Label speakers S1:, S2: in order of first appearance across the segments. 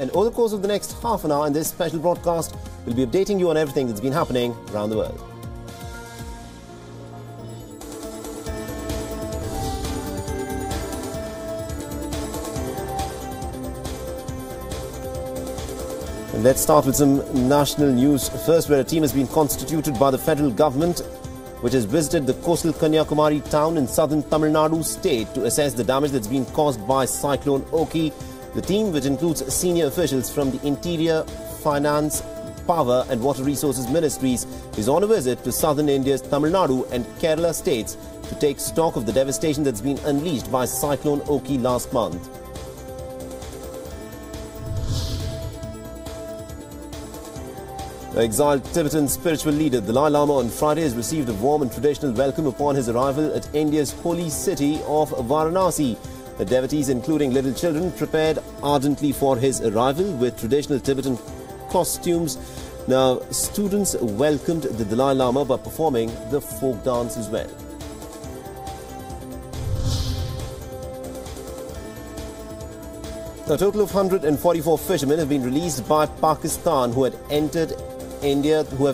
S1: And over the course of the next half an hour in this special broadcast, we'll be updating you on everything that's been happening around the world. And let's start with some national news first, where a team has been constituted by the federal government, which has visited the coastal Kanyakumari town in southern Tamil Nadu state to assess the damage that's been caused by Cyclone Oki. The team, which includes senior officials from the Interior, Finance, Power and Water Resources Ministries, is on a visit to southern India's Tamil Nadu and Kerala states to take stock of the devastation that's been unleashed by Cyclone Oki last month. The exiled Tibetan spiritual leader Dalai Lama on Friday has received a warm and traditional welcome upon his arrival at India's holy city of Varanasi. The devotees, including little children, prepared ardently for his arrival with traditional Tibetan costumes. Now, students welcomed the Dalai Lama by performing the folk dance as well. A total of 144 fishermen have been released by Pakistan who have entered India through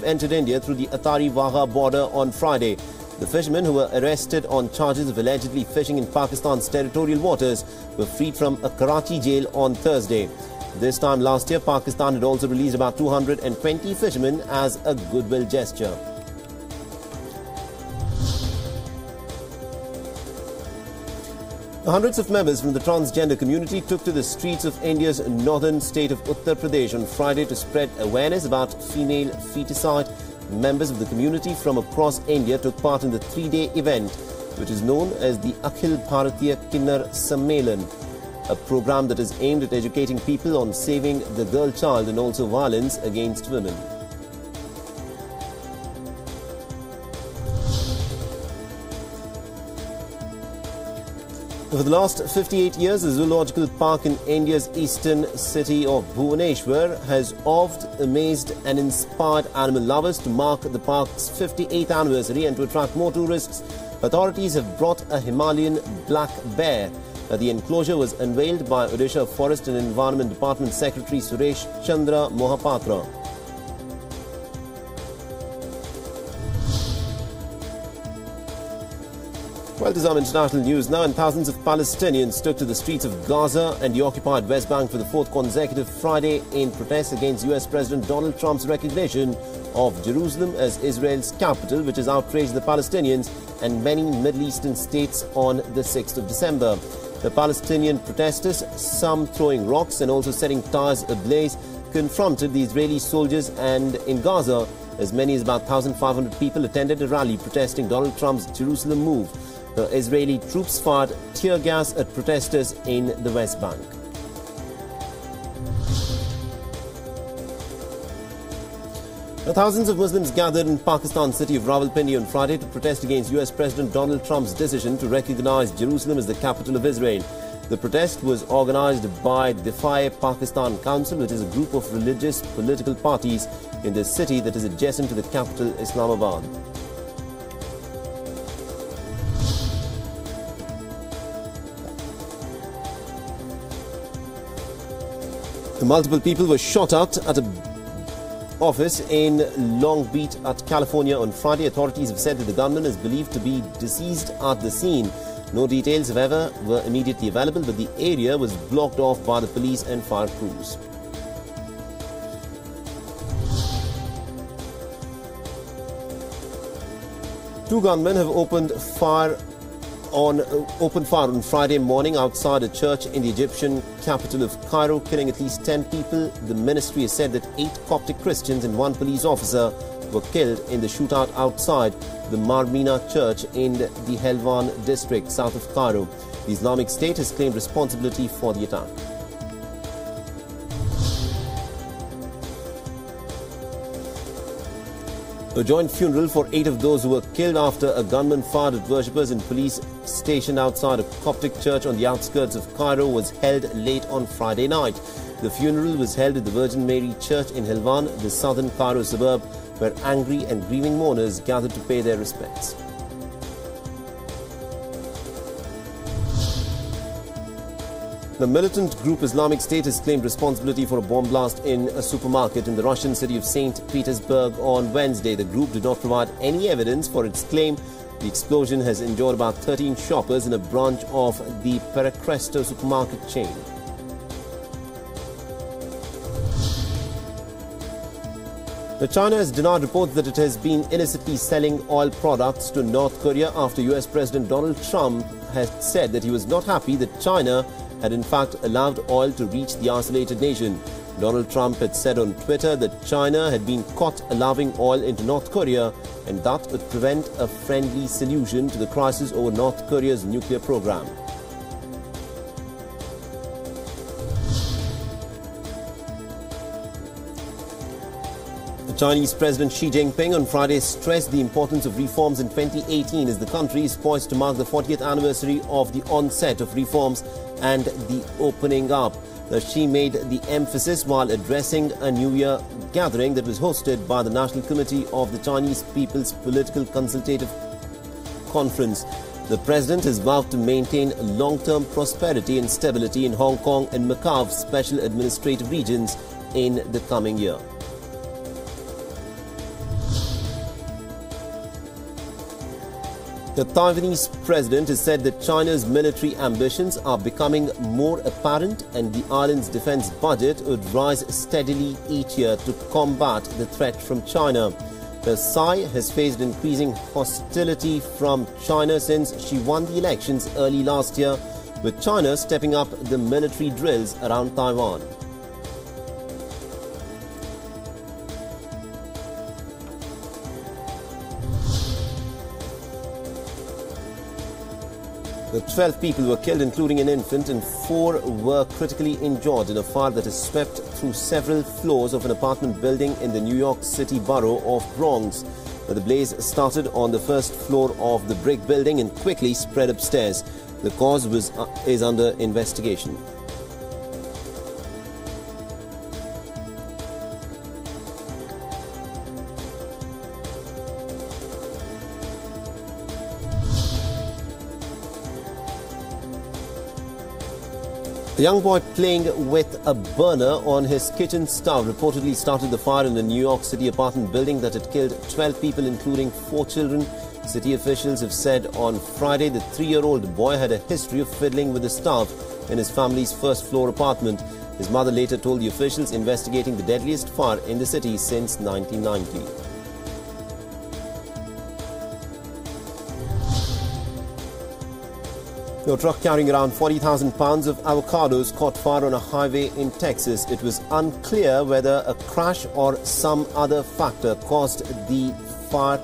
S1: the Atari-Wagha border on Friday. The fishermen, who were arrested on charges of allegedly fishing in Pakistan's territorial waters, were freed from a Karachi jail on Thursday. This time last year, Pakistan had also released about 220 fishermen as a goodwill gesture. Hundreds of members from the transgender community took to the streets of India's northern state of Uttar Pradesh on Friday to spread awareness about female feticide. Members of the community from across India took part in the three-day event, which is known as the Akhil Bharatiya Kinnar Sammelan, a program that is aimed at educating people on saving the girl child and also violence against women. For the last 58 years, the zoological park in India's eastern city of Bhubaneswar has awed, amazed and inspired animal lovers to mark the park's 58th anniversary and to attract more tourists. Authorities have brought a Himalayan black bear. The enclosure was unveiled by Odisha Forest and Environment Department Secretary Suresh Chandra Mohapatra. Well, to some international news now, and thousands of Palestinians took to the streets of Gaza and the occupied West Bank for the fourth consecutive Friday in protest against US President Donald Trump's recognition of Jerusalem as Israel's capital, which has outraged the Palestinians and many Middle Eastern states on the 6th of December. The Palestinian protesters, some throwing rocks and also setting tires ablaze, confronted the Israeli soldiers, and in Gaza, as many as about 1,500 people attended a rally protesting Donald Trump's Jerusalem move. The Israeli troops fired tear gas at protesters in the West Bank. Thousands of Muslims gathered in Pakistan's city of Rawalpindi on Friday to protest against US President Donald Trump's decision to recognize Jerusalem as the capital of Israel. The protest was organized by Defy Pakistan Council, which is a group of religious political parties in the city that is adjacent to the capital, Islamabad. Multiple people were shot at an office in Long Beach at California on Friday. Authorities have said that the gunman is believed to be deceased at the scene. No details, however, were immediately available, but the area was blocked off by the police and fire crews. Two gunmen have opened fire on Friday morning outside a church in the Egyptian capital of Cairo, killing at least 10 people. The ministry has said that 8 Coptic Christians and 1 police officer were killed in the shootout outside the Marmina church in the Helwan district south of Cairo. The Islamic State has claimed responsibility for the attack. A joint funeral for 8 of those who were killed after a gunman fired at worshippers and police stationed outside a Coptic church on the outskirts of Cairo was held late on Friday night. The funeral was held at the Virgin Mary Church in Helwan, the southern Cairo suburb, where angry and grieving mourners gathered to pay their respects. The militant group Islamic State has claimed responsibility for a bomb blast in a supermarket in the Russian city of St. Petersburg on Wednesday. The group did not provide any evidence for its claim. The explosion has injured about 13 shoppers in a branch of the Perekresto supermarket chain. China has denied reports that it has been illicitly selling oil products to North Korea after US President Donald Trump has said that he was not happy that China had in fact allowed oil to reach the isolated nation. Donald Trump had said on Twitter that China had been caught allowing oil into North Korea and that would prevent a friendly solution to the crisis over North Korea's nuclear program. Chinese President Xi Jinping on Friday stressed the importance of reforms in 2018 as the country is poised to mark the 40th anniversary of the onset of reforms and the opening up. Xi made the emphasis while addressing a New Year gathering that was hosted by the National Committee of the Chinese People's Political Consultative Conference. The president has vowed to maintain long-term prosperity and stability in Hong Kong and Macau special administrative regions in the coming year. The Taiwanese president has said that China's military ambitions are becoming more apparent and the island's defense budget would rise steadily each year to combat the threat from China. The Tsai has faced increasing hostility from China since she won the elections early last year, with China stepping up the military drills around Taiwan. The 12 people were killed, including an infant, and 4 were critically injured in a fire that has swept through several floors of an apartment building in the New York City borough of Bronx. The blaze started on the first floor of the brick building and quickly spread upstairs. The cause is under investigation. A young boy playing with a burner on his kitchen stove reportedly started the fire in the New York City apartment building that had killed 12 people, including 4 children. City officials have said on Friday the 3-year-old boy had a history of fiddling with the stove in his family's first-floor apartment. His mother later told the officials investigating the deadliest fire in the city since 1990. A truck carrying around 40,000 pounds of avocados caught fire on a highway in Texas. It was unclear whether a crash or some other factor caused the fire.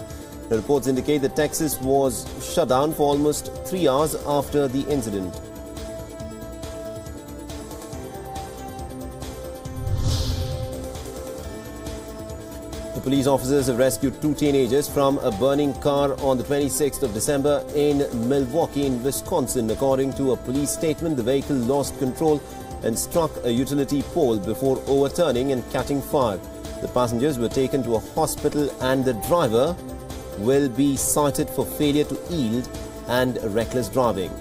S1: The reports indicate that Texas was shut down for almost 3 hours after the incident. Police officers have rescued 2 teenagers from a burning car on the 26th of December in Milwaukee in Wisconsin. According to a police statement, the vehicle lost control and struck a utility pole before overturning and catching fire. The passengers were taken to a hospital and the driver will be cited for failure to yield and reckless driving.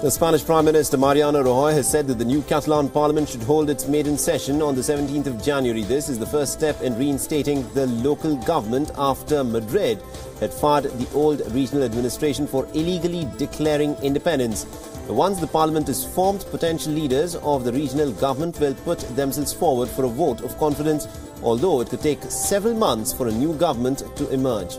S1: The Spanish Prime Minister Mariano Rajoy has said that the new Catalan Parliament should hold its maiden session on the 17th of January. This is the first step in reinstating the local government after Madrid had fired the old regional administration for illegally declaring independence. Once the Parliament is formed, potential leaders of the regional government will put themselves forward for a vote of confidence, although it could take several months for a new government to emerge.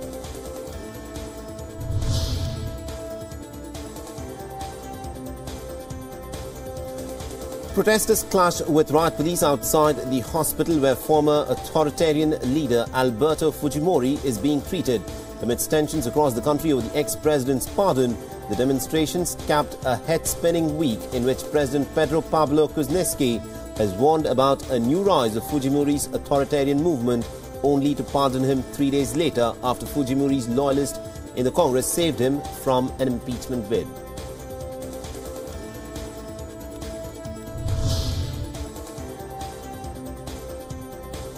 S1: Protesters clashed with riot police outside the hospital where former authoritarian leader Alberto Fujimori is being treated. Amidst tensions across the country over the ex-president's pardon, the demonstrations capped a head-spinning week in which President Pedro Pablo Kuczynski has warned about a new rise of Fujimori's authoritarian movement, only to pardon him 3 days later after Fujimori's loyalists in the Congress saved him from an impeachment bid.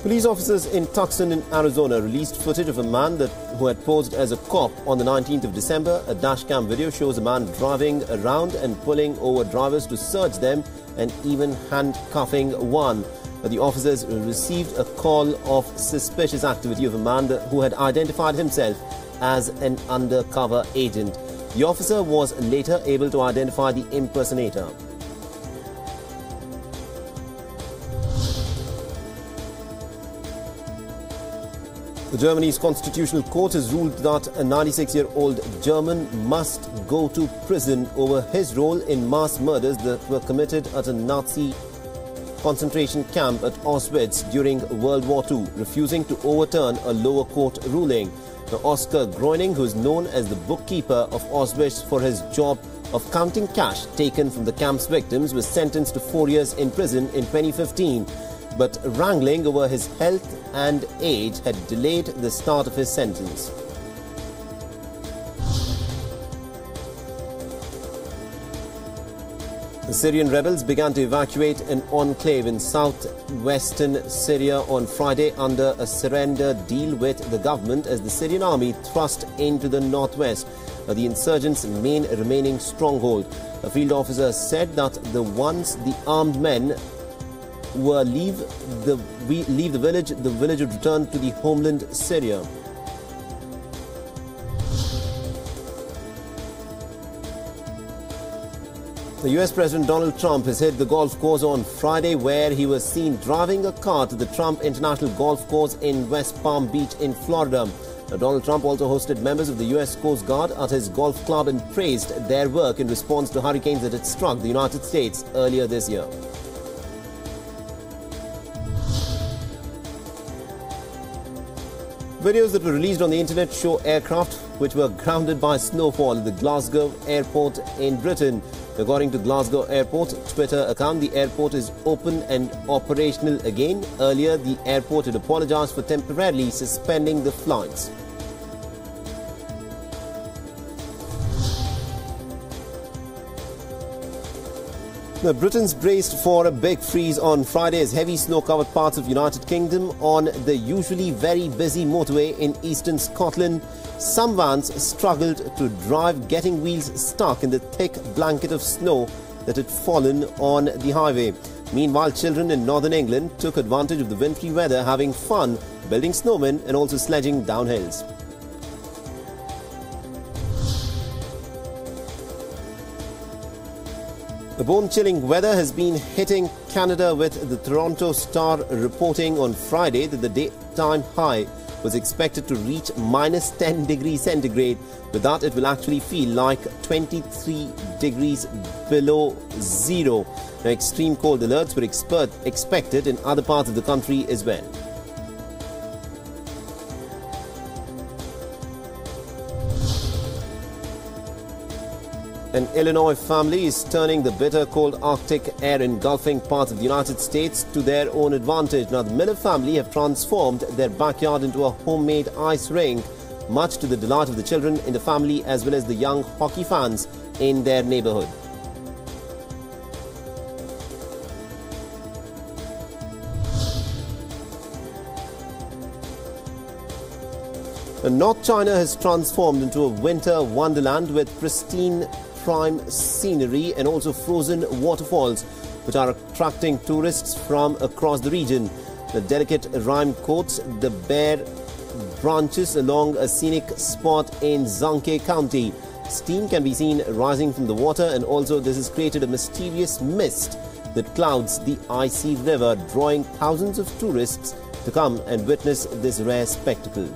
S1: Police officers in Tucson in Arizona released footage of a man who had posed as a cop on the 19th of December. A dashcam video shows a man driving around and pulling over drivers to search them and even handcuffing one. The officers received a call of suspicious activity of a man who had identified himself as an undercover agent. The officer was later able to identify the impersonator. Germany's constitutional court has ruled that a 96-year-old German must go to prison over his role in mass murders that were committed at a Nazi concentration camp at Auschwitz during World War II, refusing to overturn a lower court ruling. Now, Oscar Groening, who is known as the bookkeeper of Auschwitz for his job of counting cash taken from the camp's victims, was sentenced to 4 years in prison in 2015. But wrangling over his health and age had delayed the start of his sentence. The Syrian rebels began to evacuate an enclave in southwestern Syria on Friday under a surrender deal with the government as the Syrian army thrust into the northwest, the insurgents' main remaining stronghold. A field officer said that once the armed men leave the village would return to the homeland Syria. The US President Donald Trump has hit the golf course on Friday, where he was seen driving a car to the Trump International Golf Course in West Palm Beach in Florida. Now, Donald Trump also hosted members of the US Coast Guard at his golf club and praised their work in response to hurricanes that had struck the United States earlier this year. Videos that were released on the internet show aircraft which were grounded by snowfall at the Glasgow airport in Britain. According to Glasgow Airport Twitter account, the airport is open and operational again. Earlier, the airport had apologized for temporarily suspending the flights. Now, Britain's braced for a big freeze on Friday as heavy snow-covered parts of United Kingdom on the usually very busy motorway in eastern Scotland. Some vans struggled to drive, getting wheels stuck in the thick blanket of snow that had fallen on the highway. Meanwhile, children in northern England took advantage of the wintry weather, having fun building snowmen and also sledging down hills. The bone-chilling weather has been hitting Canada, with the Toronto Star reporting on Friday that the daytime high was expected to reach minus 10 degrees centigrade. With that, it will actually feel like 23 degrees below zero. Now, extreme cold alerts were expected in other parts of the country as well. An Illinois family is turning the bitter cold Arctic air engulfing parts of the United States to their own advantage. Now, the Miller family have transformed their backyard into a homemade ice rink, much to the delight of the children in the family as well as the young hockey fans in their neighborhood. North China has transformed into a winter wonderland with pristine prime scenery and also frozen waterfalls, which are attracting tourists from across the region. The delicate rime coats the bare branches along a scenic spot in Zhangke County. Steam can be seen rising from the water, and also this has created a mysterious mist that clouds the icy river, drawing thousands of tourists to come and witness this rare spectacle.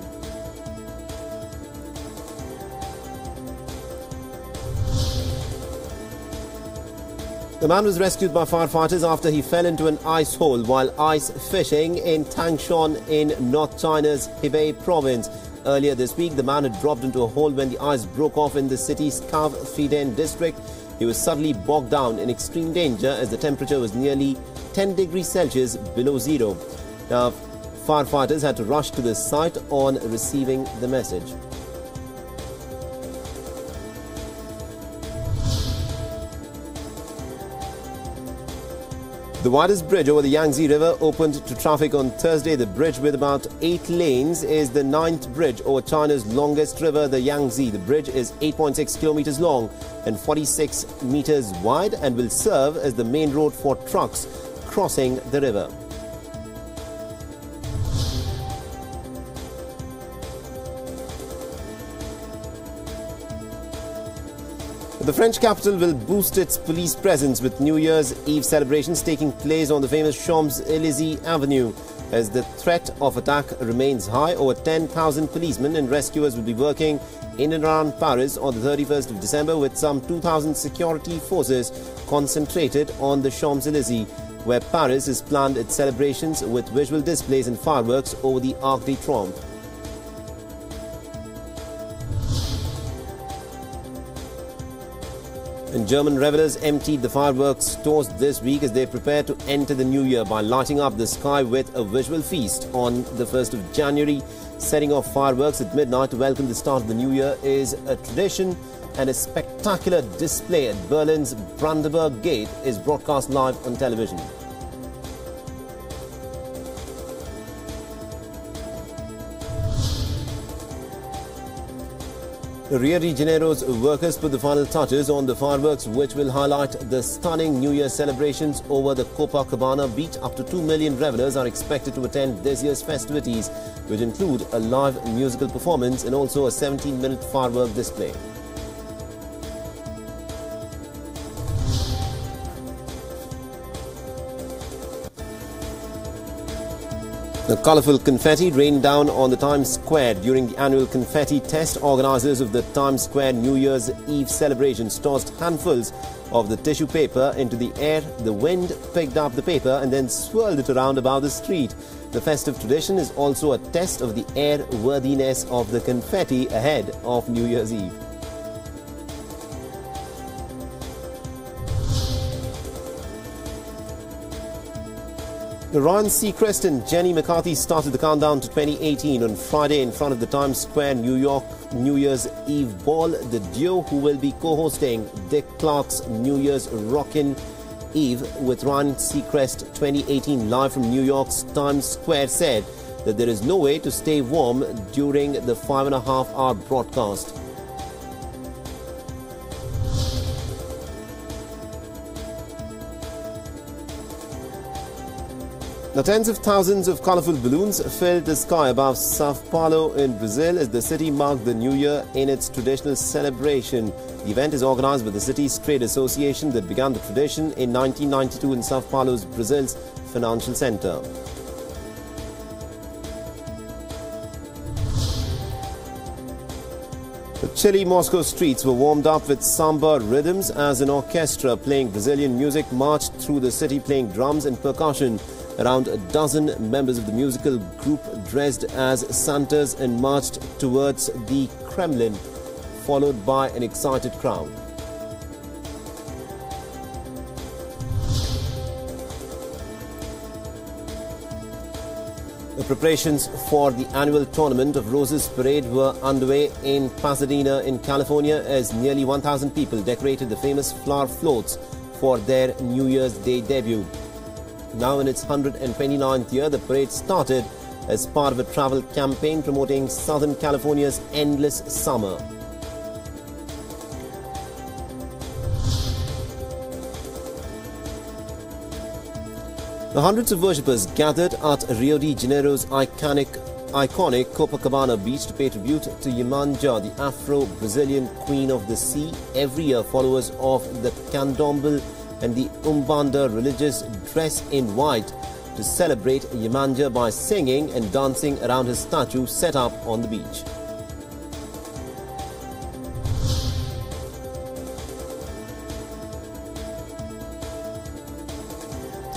S1: The man was rescued by firefighters after he fell into an ice hole while ice fishing in Tangshan in North China's Hebei province. Earlier this week, the man had dropped into a hole when the ice broke off in the city's Cav-Fiden district. He was suddenly bogged down in extreme danger as the temperature was nearly 10 degrees Celsius below zero. Now, firefighters had to rush to the site on receiving the message. The widest bridge over the Yangtze River opened to traffic on Thursday. The bridge, with about 8 lanes, is the 9th bridge over China's longest river, the Yangtze. The bridge is 8.6 kilometers long and 46 meters wide and will serve as the main road for trucks crossing the river. The French capital will boost its police presence with New Year's Eve celebrations taking place on the famous Champs-Élysées Avenue. As the threat of attack remains high, over 10,000 policemen and rescuers will be working in and around Paris on the 31st of December, with some 2,000 security forces concentrated on the Champs-Élysées, where Paris has planned its celebrations with visual displays and fireworks over the Arc de Triomphe. And German revelers emptied the fireworks stores this week as they prepare to enter the new year by lighting up the sky with a visual feast. On the 1st of January, setting off fireworks at midnight to welcome the start of the new year is a tradition, and a spectacular display at Berlin's Brandenburg Gate is broadcast live on television. Rio de Janeiro's workers put the final touches on the fireworks, which will highlight the stunning New Year celebrations over the Copacabana beach. Up to 2 million revelers are expected to attend this year's festivities, which include a live musical performance and also a 17-minute firework display. The colourful confetti rained down on the Times Square during the annual confetti test. Organisers of the Times Square New Year's Eve celebrations tossed handfuls of the tissue paper into the air. The wind picked up the paper and then swirled it around about the street. The festive tradition is also a test of the airworthiness of the confetti ahead of New Year's Eve. Ryan Seacrest and Jenny McCarthy started the countdown to 2018 on Friday in front of the Times Square New York New Year's Eve ball. The duo, who will be co-hosting Dick Clark's New Year's Rockin' Eve with Ryan Seacrest 2018 live from New York's Times Square, said that there is no way to stay warm during the 5.5-hour broadcast. Now, tens of thousands of colourful balloons filled the sky above Sao Paulo in Brazil as the city marked the new year in its traditional celebration. The event is organised by the city's trade association that began the tradition in 1992 in Sao Paulo's Brazil's financial centre. The chilly Moscow streets were warmed up with samba rhythms as an orchestra playing Brazilian music marched through the city, playing drums and percussion. Around a dozen members of the musical group dressed as Santas and marched towards the Kremlin, followed by an excited crowd. The preparations for the annual Tournament of Roses parade were underway in Pasadena in California as nearly 1,000 people decorated the famous flower floats for their New Year's Day debut. Now in its 129th year, the parade started as part of a travel campaign promoting Southern California's endless summer. The hundreds of worshippers gathered at Rio de Janeiro's iconic Copacabana beach to pay tribute to Yemanja, the Afro-Brazilian queen of the sea. Every year, followers of the Candomblé and the Umbanda religious dress in white to celebrate Yemanja by singing and dancing around his statue set up on the beach.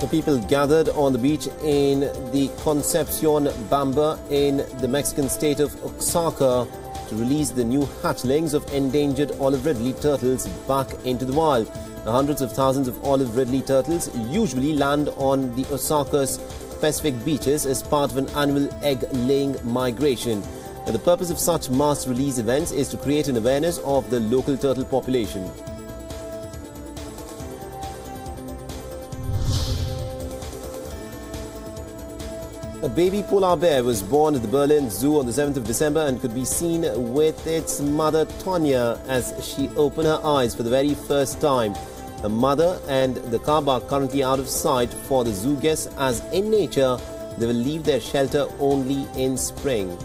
S1: The people gathered on the beach in the Concepcion Bamba in the Mexican state of Oaxaca to release the new hatchlings of endangered olive ridley turtles back into the wild. The hundreds of thousands of olive ridley turtles usually land on the Osaka's Pacific beaches as part of an annual egg-laying migration. Now, the purpose of such mass release events is to create an awareness of the local turtle population. A baby polar bear was born at the Berlin Zoo on the 7th of December and could be seen with its mother Tonya as she opened her eyes for the very first time. The mother and the cub are currently out of sight for the zoo guests, as in nature they will leave their shelter only in spring.